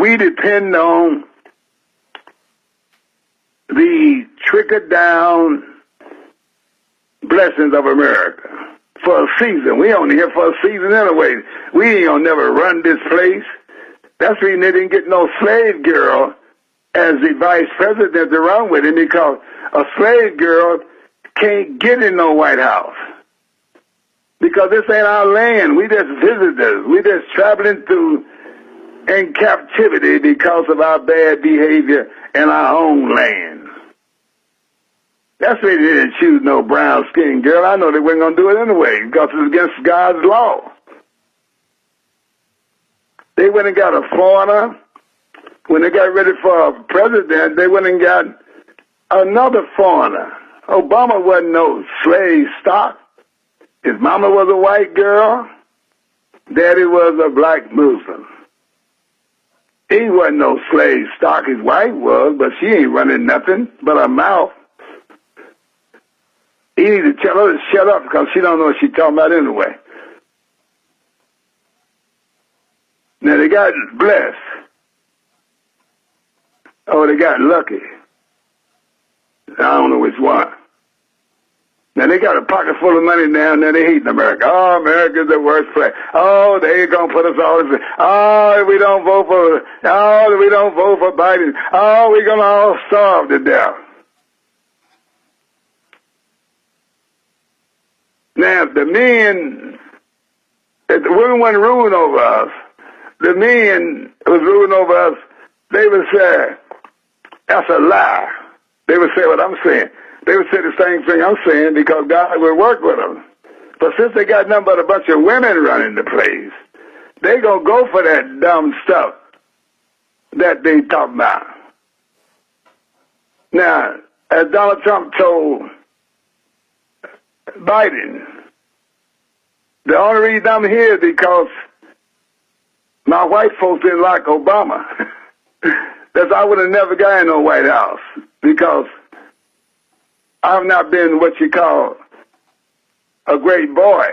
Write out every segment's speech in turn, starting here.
we depend on the trickle-down blessings of America for a season. We only here for a season anyway. We ain't gonna never run this place. That's the reason they didn't get no slave girl as the vice president to run with him, because a slave girl can't get in no White House. Because this ain't our land. We just visitors. We just traveling through in captivity because of our bad behavior in our own land. That's why they didn't choose no brown-skinned girl. I know they weren't going to do it anyway because it's against God's law. They went and got a foreigner. When they got ready for a president, they went and got another foreigner. Obama wasn't no slave stock. His mama was a white girl. Daddy was a black Muslim. He wasn't no slave stock. His wife was, but she ain't running nothing but her mouth. He need to tell her to shut up because she don't know what she's talking about anyway. Now they got blessed. Oh, they got lucky. I don't know which one. Now they got a pocket full of money down there. They hating America. Oh, America's the worst place. Oh, they gonna put us all in. Oh, we don't vote for. Oh, we don't vote for Biden. Oh, we're gonna all starve to death. Now, if the men, if the women wasn't ruling over us, the men was ruling over us, they would say, that's a lie. They would say what I'm saying. They would say the same thing I'm saying because God would work with them. But since they got nothing but a bunch of women running the place, they gonna go for that dumb stuff that they talk about. Now, as Donald Trump told Biden, the only reason I'm here is because my white folks didn't like Obama. That's I would have never got in no White House because I've not been what you call a great boy,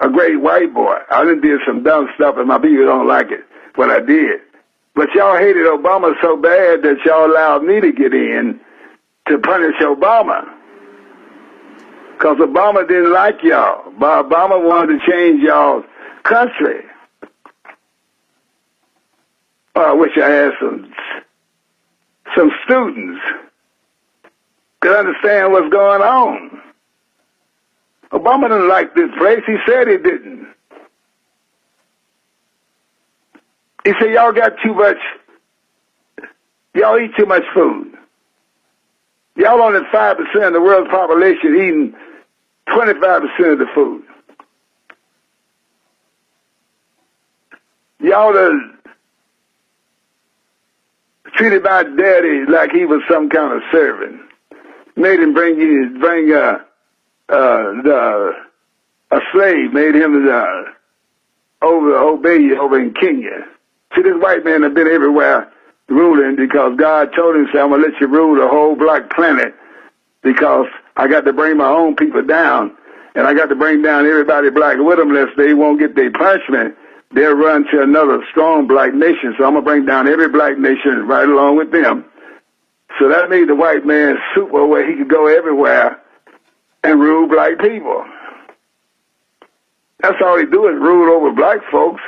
a great white boy. I done did some dumb stuff and my people don't like it, what I did. But y'all hated Obama so bad that y'all allowed me to get in to punish Obama. Because Obama didn't like y'all. But Obama wanted to change y'all's country. Oh, I wish I had some students could understand what's going on. Obama didn't like this place. He said he didn't. He said, y'all got too much, y'all eat too much food. Y'all only 5% of the world's population eating 25% of the food. Y'all are treated my daddy like he was some kind of servant. Made him bring a slave, made him obey you over in Kenya. See, this white man has been everywhere ruling because God told him, I'm going to let you rule the whole black planet because I got to bring my own people down and I got to bring down everybody black with them lest they won't get their punishment. They'll run to another strong black nation. So I'm going to bring down every black nation right along with them. So that made the white man super where he could go everywhere and rule black people. That's all he do is rule over black folks.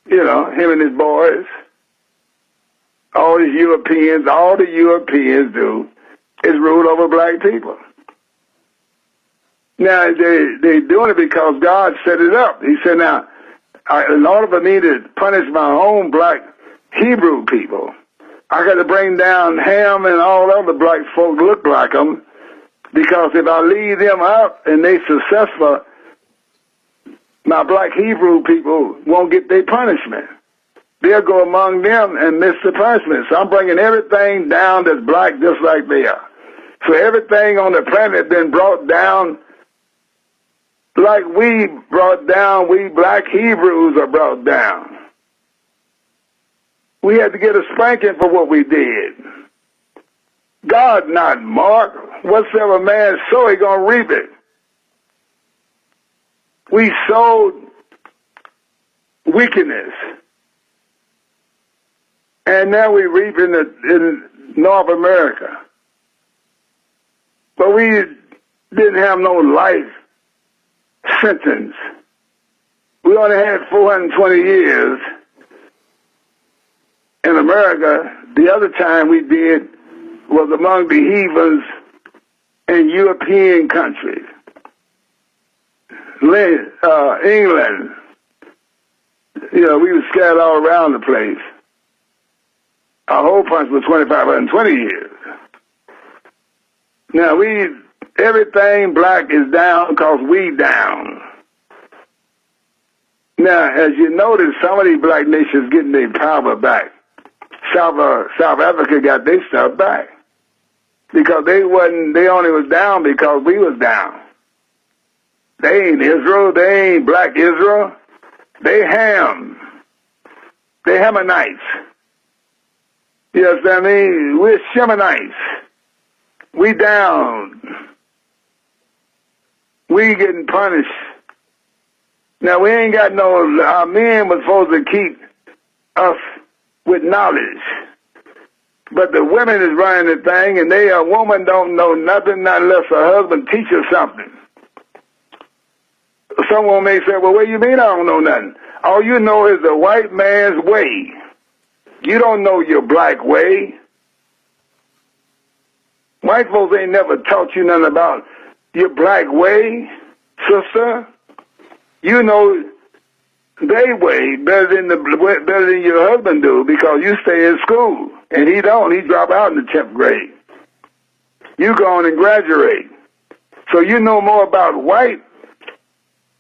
You know, him and his boys. All the Europeans do is rule over black people. Now, they're doing it because God set it up. He said, now, in order for me to punish my own black Hebrew people, I got to bring down Ham and all other black folk look like them, because if I leave them out and they successful, my black Hebrew people won't get their punishment. They'll go among them and miss the punishment. So I'm bringing everything down that's black just like they are. So everything on the planet been brought down like we brought down, we black Hebrews are brought down. We had to get a spanking for what we did. God not mark. Whatsoever man sow, he gonna reap it. We sowed wickedness. And now we reap in North America. But we didn't have no life sentence. We only had 420 years in America. The other time we did was among the heathens in European countries. England. You know, we were scattered all around the place. Our whole punch was 2,520 years. Now everything black is down because we down. Now, as you notice, some of these black nations getting their power back. South Africa got their stuff back. Because they only was down because we was down. They ain't Israel, they ain't black Israel. They Ham. They Hamanites. You know what I mean? We're Shemanites. We down. We getting punished. Now we ain't got our men was supposed to keep us with knowledge. But the women is running the thing, and a woman don't know nothing not unless her husband teach her something. Someone may say, well, what do you mean I don't know nothing? All you know is the white man's way. You don't know your black way. White folks ain't never taught you nothing about your black way, sister. You know they way better than your husband do because you stay in school and he don't. He drop out in the 10th grade. You go on and graduate. So you know more about white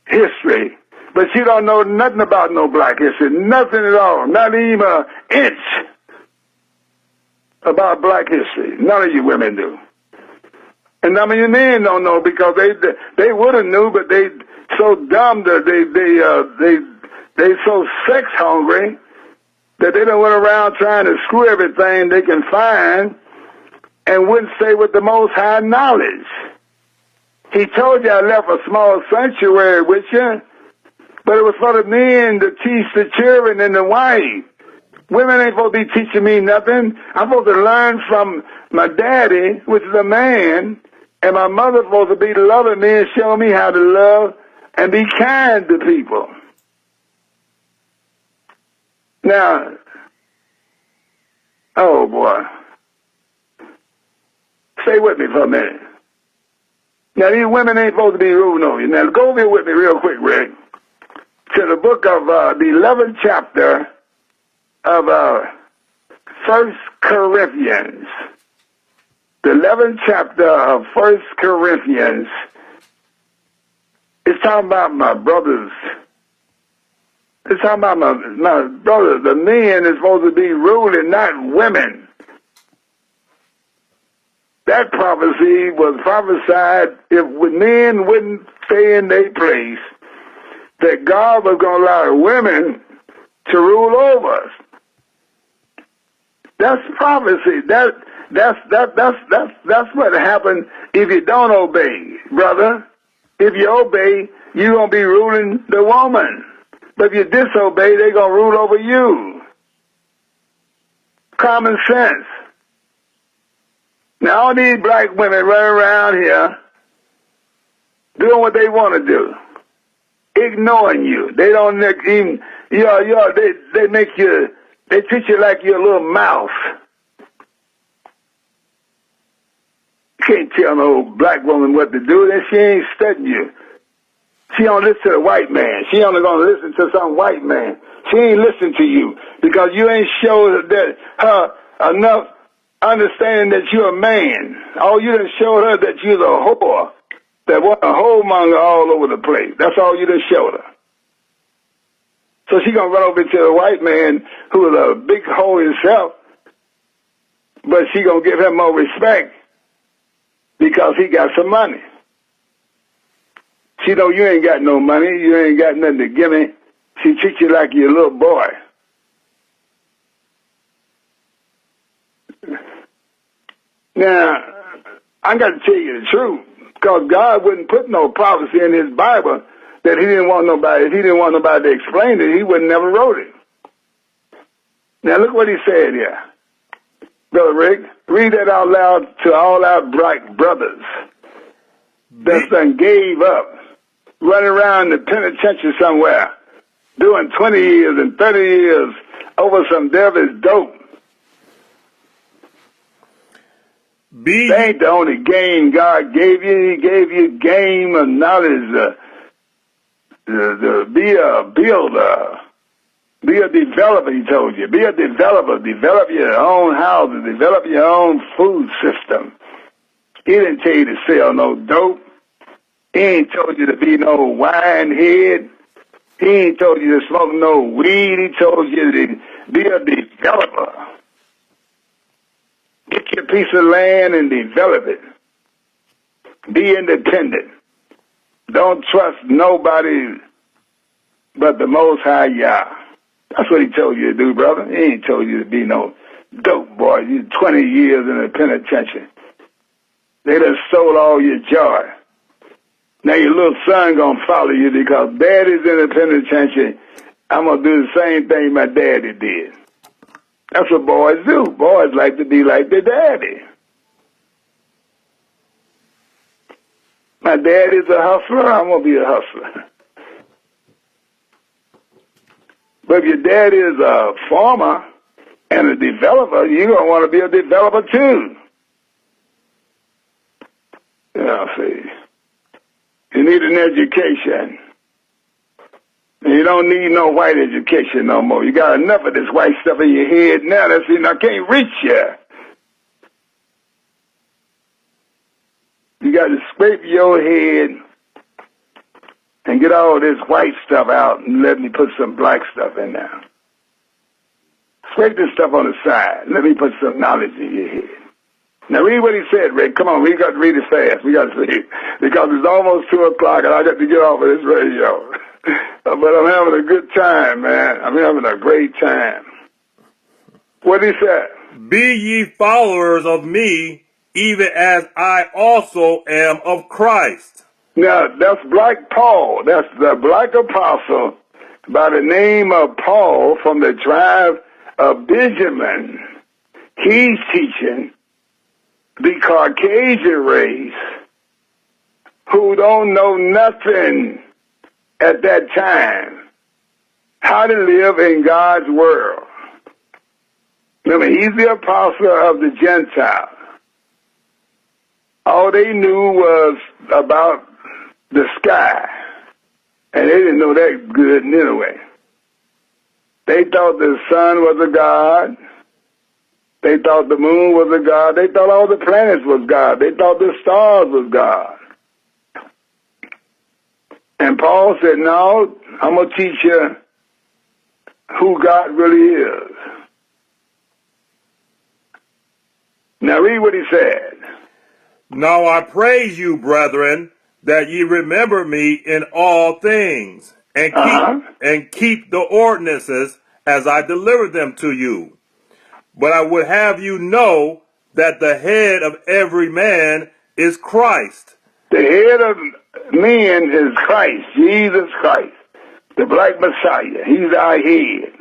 history, but you don't know nothing about no black history. Nothing at all. Not even an inch about black history. None of you women do. And I mean, your men don't know because they would have knew, but they so dumb that they so sex hungry that they done went around trying to screw everything they can find and wouldn't stay with the Most High knowledge. He told you I left a small sanctuary with you, but it was for the men to teach the children and the wife. Women ain't supposed to be teaching me nothing. I'm supposed to learn from my daddy, which is a man, and my mother's supposed to be loving me and show me how to love and be kind to people. Now, oh boy, stay with me for a minute. Now, these women ain't supposed to be ruling on you. Now, go over here with me real quick, Rick, to the book of the 11th chapter of 1 Corinthians. The 11th chapter of 1 Corinthians is talking about my brothers. It's talking about my brothers. The men is supposed to be ruling, not women. That prophecy was prophesied if men wouldn't stay in their place, that God was going to allow women to rule over us. That's prophecy. That's what happened if you don't obey, brother. If you obey, you're going to be ruling the woman. But if you disobey, they're going to rule over you. Common sense. Now, all these black women running around here doing what they want to do, ignoring you. They don't even, they make you, they treat you like you're a little mouse. You can't tell no black woman what to do, then she ain't studying you. She don't listen to the white man. She only going to listen to some white man. She ain't listening to you because you ain't showed that her enough understanding that you're a man. All you done showed her that you're a whore, that was a whoremonger all over the place. That's all you done showed her. So she gonna run over to the white man who is a big hoe himself, but she gonna give him more respect because he got some money. She know you ain't got no money, you ain't got nothing to give me. She treats you like you're a little boy. Now, I got to tell you the truth, because God wouldn't put no prophecy in His Bible that He didn't want nobody. If He didn't want nobody to explain it, He would never wrote it. Now look what he said here. Brother Rick, read that out loud to all our black brothers that done gave up, running around the penitentiary somewhere, doing 20 years and 30 years over some devilish dope. They ain't the only game God gave you. He gave you game of knowledge to be a builder. Be a developer, he told you. Be a developer. Develop your own houses. Develop your own food system. He didn't tell you to sell no dope. He ain't told you to be no wine head. He ain't told you to smoke no weed. He told you to be a developer. Get your piece of land and develop it. Be independent. Don't trust nobody but the Most High Yah. That's what he told you to do, brother. He ain't told you to be no dope boy. You 20 years in the penitentiary. They done stole all your joy. Now your little son gonna follow you because daddy's in the penitentiary. I'm gonna do the same thing my daddy did. That's what boys do. Boys like to be like their daddy. My daddy's a hustler. I'm gonna be a hustler. But if your daddy is a farmer and a developer, you're going to want to be a developer too. See. You need an education. And you don't need no white education no more. You got enough of this white stuff in your head now. That's I can't reach you. You got to scrape your head and get all this white stuff out and let me put some black stuff in there. Scrape this stuff on the side. Let me put some knowledge in your head. Now read what he said, Rick. Come on, we got to read it fast. We got to see it. Because it's almost 2 o'clock and I got to get off of this radio. But I'm having a good time, man. I'm having a great time. What he said? Be ye followers of me, even as I also am of Christ. Now, that's Black Paul. That's the black apostle by the name of Paul from the tribe of Benjamin. He's teaching the Caucasian race who don't know nothing at that time how to live in God's world. Remember, he's the apostle of the Gentiles. All they knew was about the sky, and they didn't know that good anyway. They thought the sun was a god. They thought the moon was a god. They thought all the planets was God. They thought the stars was God. And Paul said, no, I'm going to teach you who God really is. Now read what he said. Now I praise you, brethren, that ye remember me in all things, and keep the ordinances as I delivered them to you. But I would have you know that the head of every man is Christ. The head of men is Christ, Jesus Christ, the black Messiah. He's our head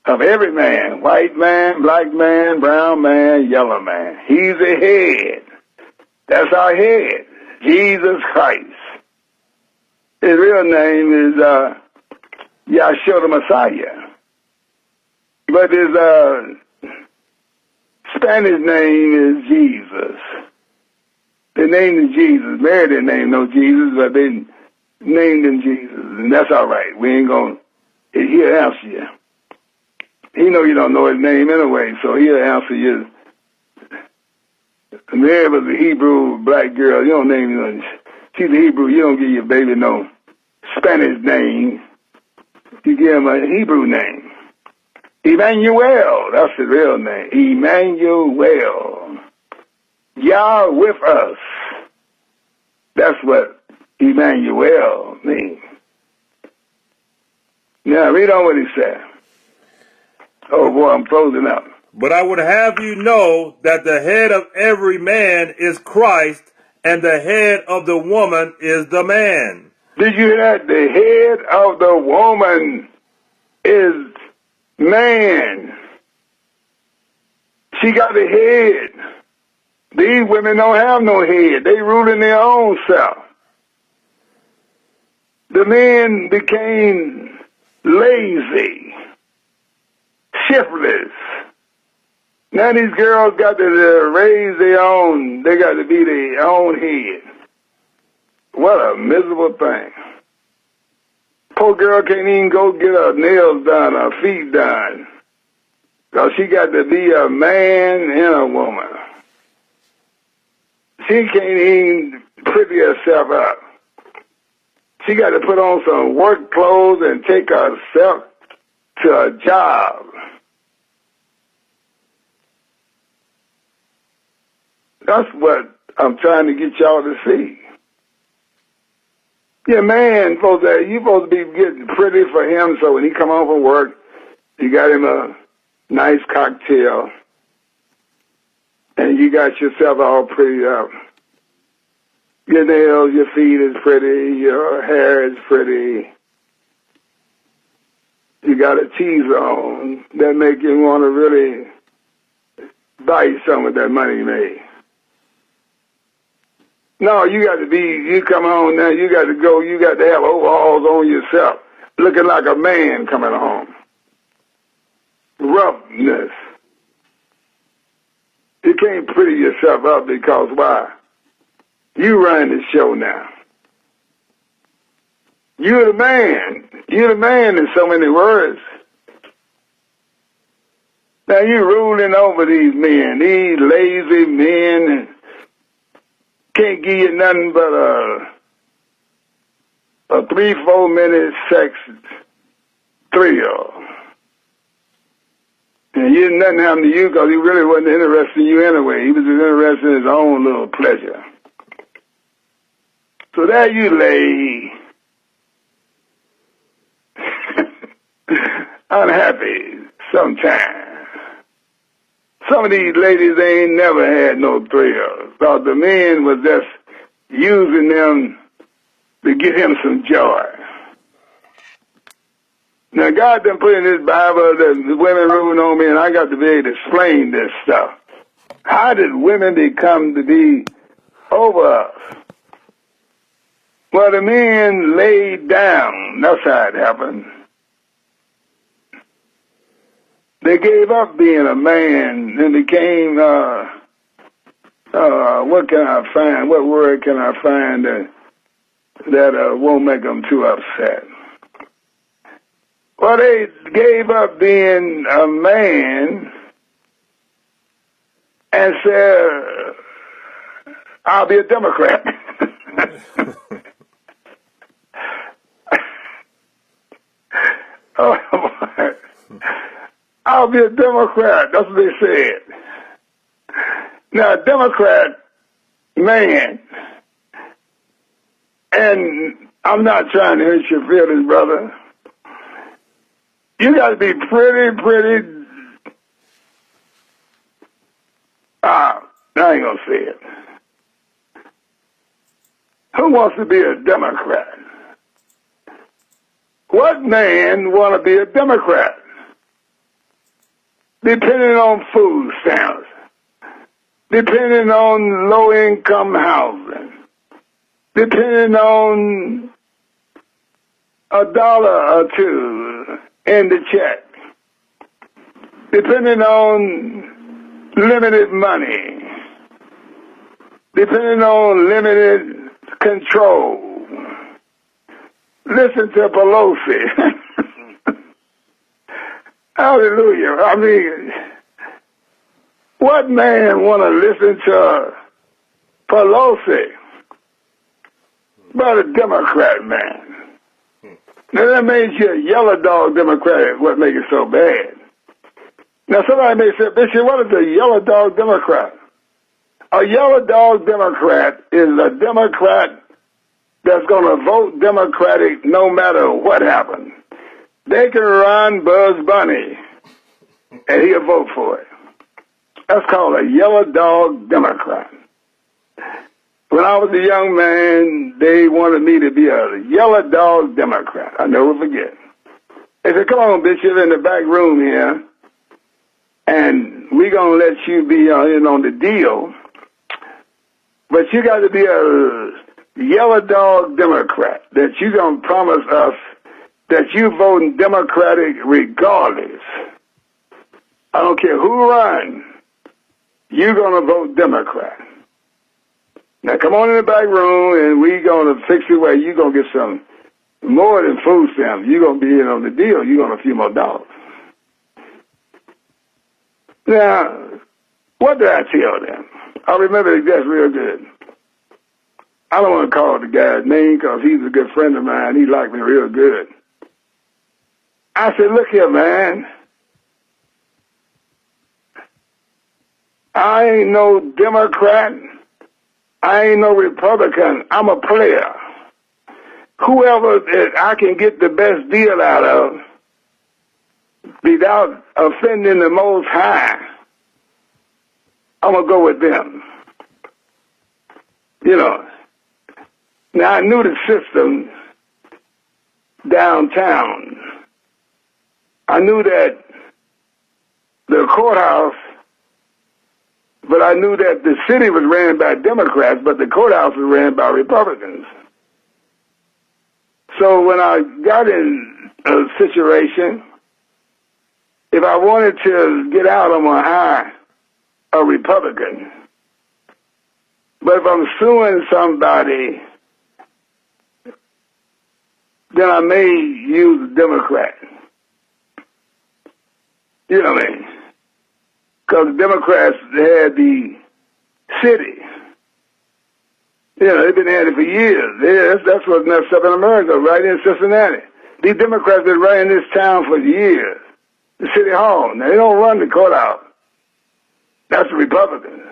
of every man, white man, black man, brown man, yellow man. He's the head. That's our head, Jesus Christ. His real name is Yahshua the Messiah. But his Spanish name is Jesus. They named him Jesus. Mary didn't name no Jesus, but they named him Jesus. And that's all right. We ain't going to, he'll answer you. He know you don't know his name anyway, so he'll answer you. Mary was a Hebrew black girl. You don't name her. She's a Hebrew. You don't give your baby no Spanish name. You give him a Hebrew name. Emmanuel. That's his real name. Emmanuel. Yah with us. That's what Emmanuel means. Now, read on what he said. Oh, boy, I'm closing up. But I would have you know that the head of every man is Christ, and the head of the woman is the man. Did you hear that? The head of the woman is man. She got a head. These women don't have no head. They ruling their own self. The men became lazy, shiftless. Now these girls got to raise their own. They got to be their own head. What a miserable thing. Poor girl can't even go get her nails done, her feet done. Because she got to be a man and a woman. She can't even pretty herself up. She got to put on some work clothes and take herself to a job. That's what I'm trying to get y'all to see. Yeah, man, you supposed to be getting pretty for him, so when he come home from work, you got him a nice cocktail, and you got yourself all pretty up. Your nails, your feet is pretty, your hair is pretty. You got a teaser on that make you want to really buy some of that money you made. No, you come home now, you got to have overalls on yourself, looking like a man coming home. Roughness. You can't pretty yourself up because why? You run the show now. You're the man. You're the man in so many words. Now you're ruling over these men, these lazy men, and can't give you nothing but a 3-4 minute sex thrill. And nothing happened to you because he really wasn't interested in you anyway. He was just interested in his own little pleasure. So there you lay, unhappy sometimes. Some of these ladies ain't never had no thrills. Thought the men was just using them to give him some joy. Now God done put in His Bible that the women ruling on me, and I got to be able to explain this stuff. How did women become to be over us? Well, the men laid down. That's how it happened. They gave up being a man and became, what can I find? What word can I find that won't make them too upset? Well, they gave up being a man and said, I'll be a Democrat. Oh, boy. I'll be a Democrat. That's what they said. Now, a Democrat man, and I'm not trying to hurt your feelings, brother. You got to be pretty, I ain't going to say it. Who wants to be a Democrat? What man want to be a Democrat? Depending on food stamps, depending on low-income housing, depending on $1 or $2 in the check, depending on limited money, depending on limited control. Listen to Pelosi. Hallelujah. I mean, what man want to listen to Pelosi but a Democrat man? Now that means you're a yellow dog Democrat. What makes it so bad? Now somebody may say, Bishop, what is a yellow dog Democrat? A yellow dog Democrat is a Democrat that's going to vote Democratic no matter what happens. They can run Buzz Bunny, and he'll vote for it. That's called a yellow dog Democrat. When I was a young man, they wanted me to be a yellow dog Democrat. I never forget. They said, come on, Bishop, in the back room here, and we're going to let you be in on the deal, but you got to be a yellow dog Democrat, that you're going to promise us that you voting Democratic regardless. I don't care who runs, you're going to vote Democrat. Now come on in the back room and we're going to fix it where you're going to get some more than food stamps. You're going to be in on the deal. You're going to a few more dollars. Now, what did I tell them? I remember it just real good. I don't want to call the guy's name because he's a good friend of mine. He liked me real good. I said, look here, man. I ain't no Democrat. I ain't no Republican. I'm a player. Whoever that I can get the best deal out of without offending the Most High, I'm going to go with them. You know. Now, I knew the system downtown. I knew that the courthouse, but I knew that the city was ran by Democrats, but the courthouse was ran by Republicans. So when I got in a situation, if I wanted to get out, I'm going to hire a Republican. But if I'm suing somebody, then I may use a Democrat. You know what I mean? Because the Democrats had the city. You know, they've been at it for years. That's what's messed up in America, right in Cincinnati. These Democrats have been running this town for years. The city hall. Now, they don't run the courthouse. That's the Republicans.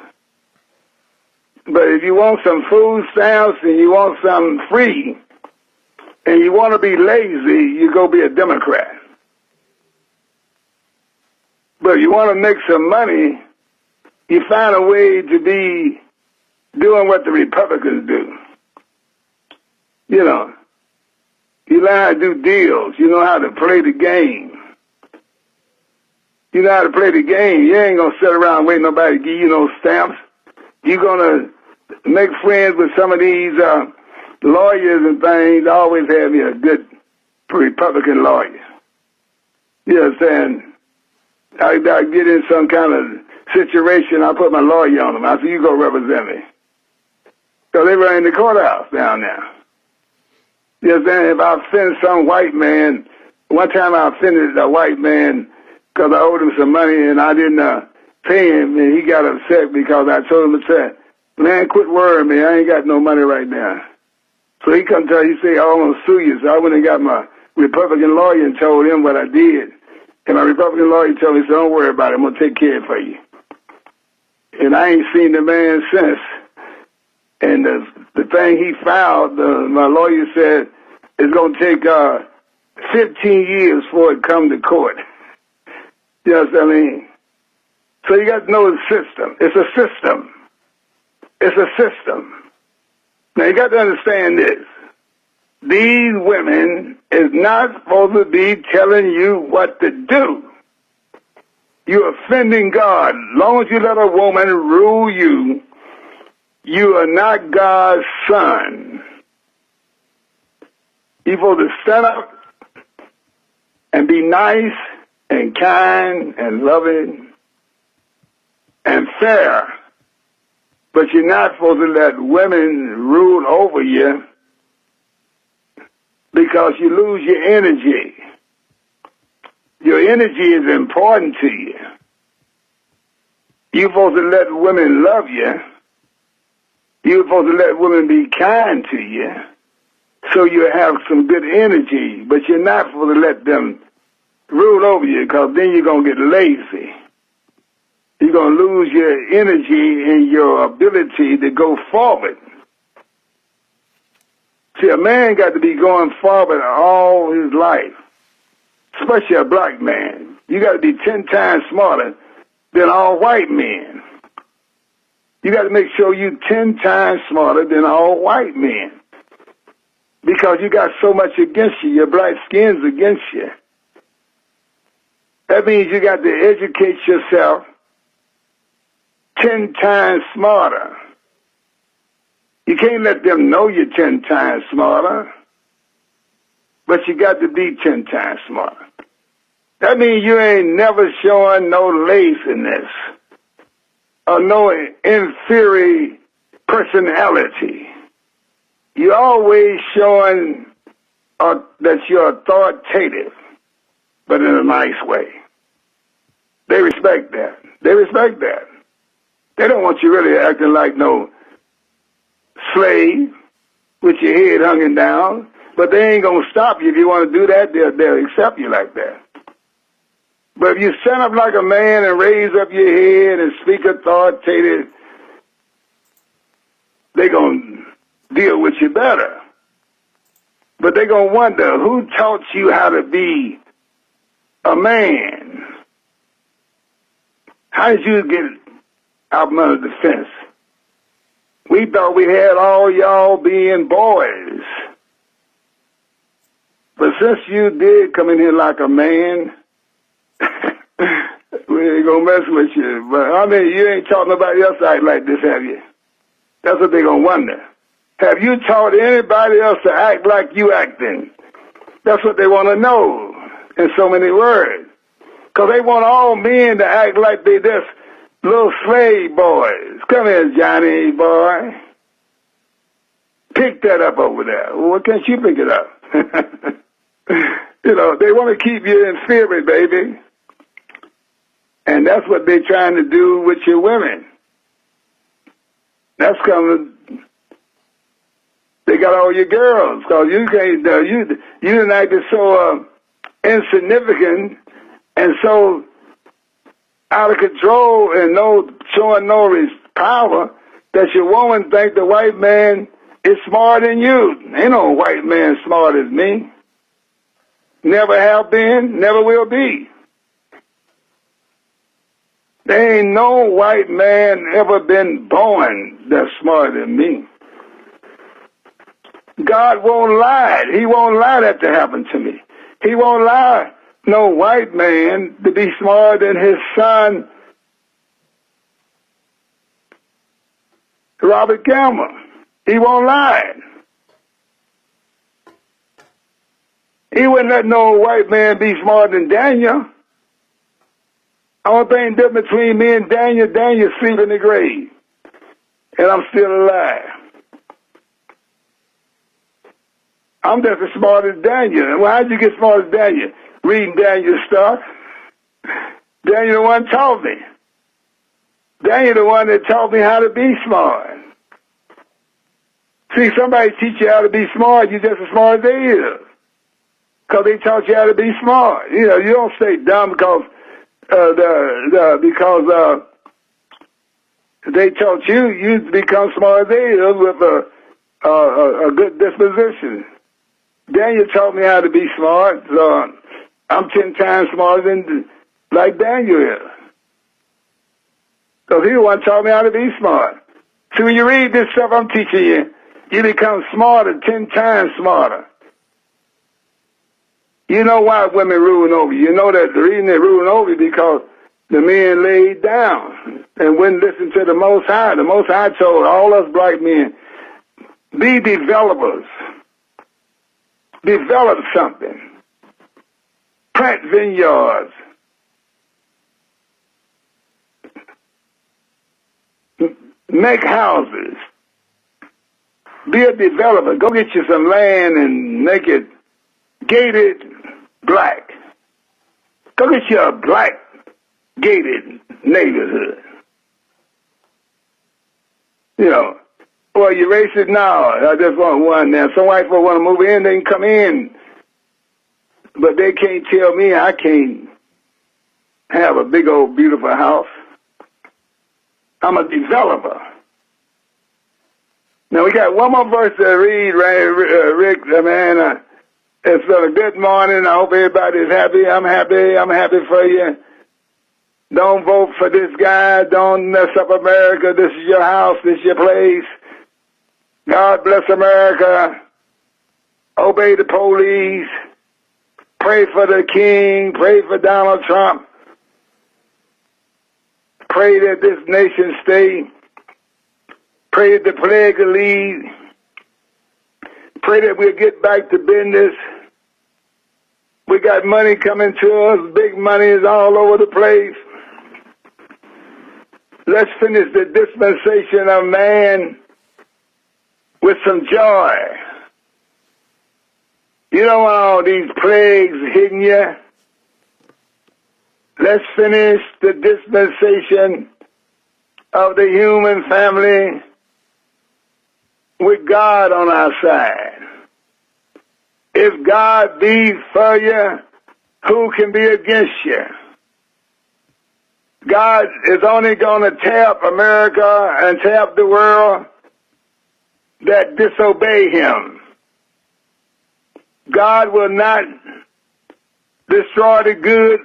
But if you want some food stamps and you want something free and you want to be lazy, you go be a Democrat. But if you want to make some money, you find a way to be doing what the Republicans do. You know, you learn how to do deals. You know how to play the game. You know how to play the game. You ain't going to sit around waiting nobody to give you no stamps. You're going to make friends with some of these lawyers and things. I always have me a good Republican lawyer. You understand? I get in some kind of situation, I put my lawyer on them. I say, you go represent me. So they run in the courthouse down there. You understand? If I offend some white man, one time I offended a white man because I owed him some money and I didn't pay him, and he got upset because I told him to say, man, quit worrying me. I ain't got no money right now. So he come tell you, he say, I'm going to sue you. So I went and got my Republican lawyer and told him what I did. And my Republican lawyer told me, so don't worry about it. I'm going to take care of it for you. And I ain't seen the man since. And the thing he filed, my lawyer said, it's going to take 15 years before it come to court. You know what I mean? So you got to know the system. It's a system. It's a system. Now you got to understand this. These women is not supposed to be telling you what to do. You're offending God. As long as you let a woman rule you, you are not God's son. You're supposed to stand up and be nice and kind and loving and fair. But you're not supposed to let women rule over you, because you lose your energy. Your energy is important to you. You're supposed to let women love you. You're supposed to let women be kind to you so you have some good energy, but you're not supposed to let them rule over you, because then you're going to get lazy. You're going to lose your energy and your ability to go forward. See, a man got to be going forward all his life, especially a black man. You got to be 10 times smarter than all white men. You got to make sure you're 10 times smarter than all white men, because you got so much against you. Your black skin's against you. That means you got to educate yourself 10 times smarter. You can't let them know you're 10 times smarter, but you got to be 10 times smarter. That means you ain't never showing no laziness or no inferior personality. You're always showing that you're authoritative, but in a nice way. They respect that. They respect that. They don't want you really acting like no slave with your head hanging down, but they ain't going to stop you. If you want to do that, they'll accept you like that. But if you stand up like a man and raise up your head and speak authoritative, they're going to deal with you better. But they're going to wonder, who taught you how to be a man? How did you get out from under the fence? We thought we had all y'all being boys. But since you did come in here like a man, we ain't gonna mess with you. But I mean, you ain't taught nobody else to act like this, have you? That's what they gonna wonder. Have you taught anybody else to act like you acting? That's what they want to know in so many words. Because they want all men to act like they just little slave boys. Come here, Johnny boy. Pick that up over there. Well, why can't you pick it up? You know, they want to keep you in spirit, baby. And that's what they're trying to do with your women. That's coming. They got all your girls, because you can't. You didn't act so insignificant and so out of control and showing no power that your woman think the white man is smarter than you. Ain't no white man smart as me. Never have been, never will be. There ain't no white man ever been born that's smarter than me. God won't lie. He won't allow that to happen to me. He won't allow no white man to be smarter than his son, Robert Campbell. He won't lie. He wouldn't let no white man be smarter than Daniel. Only thing different between me and Daniel sleep in the grave. And I'm still alive. I'm just as smart as Daniel. Well, how'd you get smart as Daniel? Reading Daniel's stuff. Daniel the one taught me. Daniel the one that taught me how to be smart. See, somebody teach you how to be smart, you're just as smart as they is. Because they taught you how to be smart. You know, you don't stay dumb because they taught you become smart as they is with a good disposition. Daniel taught me how to be smart, so I'm 10 times smarter than like Daniel is. Because he the one taught me how to be smart. See, when you read this stuff I'm teaching you, you become smarter, 10 times smarter. You know why women ruling over you. You know that the reason they're ruling over you because the men laid down and wouldn't listen to the Most High. The Most High told all us black men, be developers. Develop something. Plant vineyards. Make houses. Be a developer. Go get you some land and make it gated black. Go get you a black gated neighborhood. You know, well, you racist now. I just want one now. Some white folks want to move in, they can come in. But they can't tell me I can't have a big old beautiful house. I'm a developer. Now we got one more verse to read, Rick, man. It's a good morning. I hope everybody's happy. I'm happy. I'm happy for you. Don't vote for this guy. Don't mess up America. This is your house. This is your place. God bless America. Obey the police. Pray for the king. Pray for Donald Trump. Pray that this nation stay. Pray that the plague will leave. Pray that we'll get back to business. We got money coming to us. Big money is all over the place. Let's finish the dispensation of man with some joy. You don't want all these plagues hitting you. Let's finish the dispensation of the human family with God on our side. If God be for you, who can be against you? God is only going to tap America and tap the world that disobey him. God will not destroy the good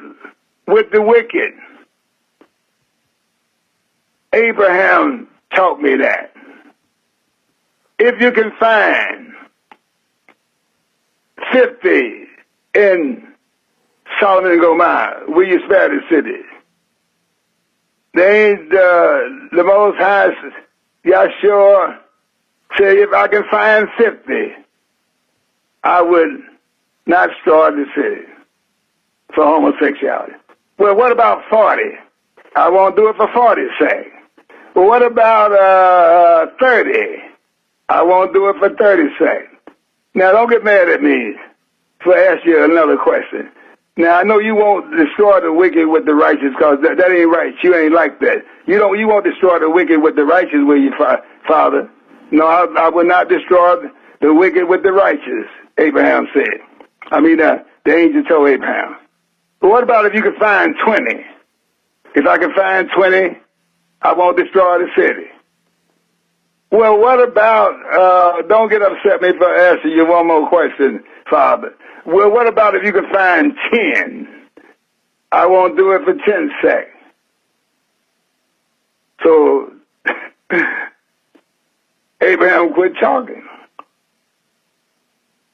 with the wicked. Abraham taught me that. If you can find 50 in Sodom and Gomorrah, will you spare the city? They ain't the Most High, Yahshua, say if I can find 50, I would not destroy the city for homosexuality. Well, what about 40? I won't do it for 40's sake. Well, what about 30? I won't do it for 30's sake. Now, don't get mad at me for asking you another question. Now, I know you won't destroy the wicked with the righteous, because that ain't right. You ain't like that. You won't destroy the wicked with the righteous, will you, Father? No, I will not destroy the wicked with the righteous, Abraham said. The angel told Abraham. But what about if you could find 20? If I can find 20, I won't destroy the city. Well, what about, don't get upset with me for asking you one more question, Father. Well, what about if you could find 10? I won't do it for 10's sake. So, Abraham quit talking.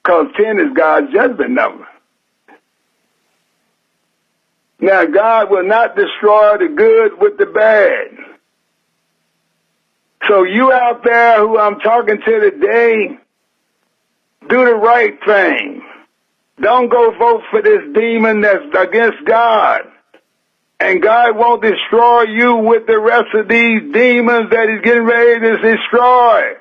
Because 10 is God's judgment number. Now, God will not destroy the good with the bad. So you out there who I'm talking to today, do the right thing. Don't go vote for this demon that's against God. And God won't destroy you with the rest of these demons that he's getting ready to destroy.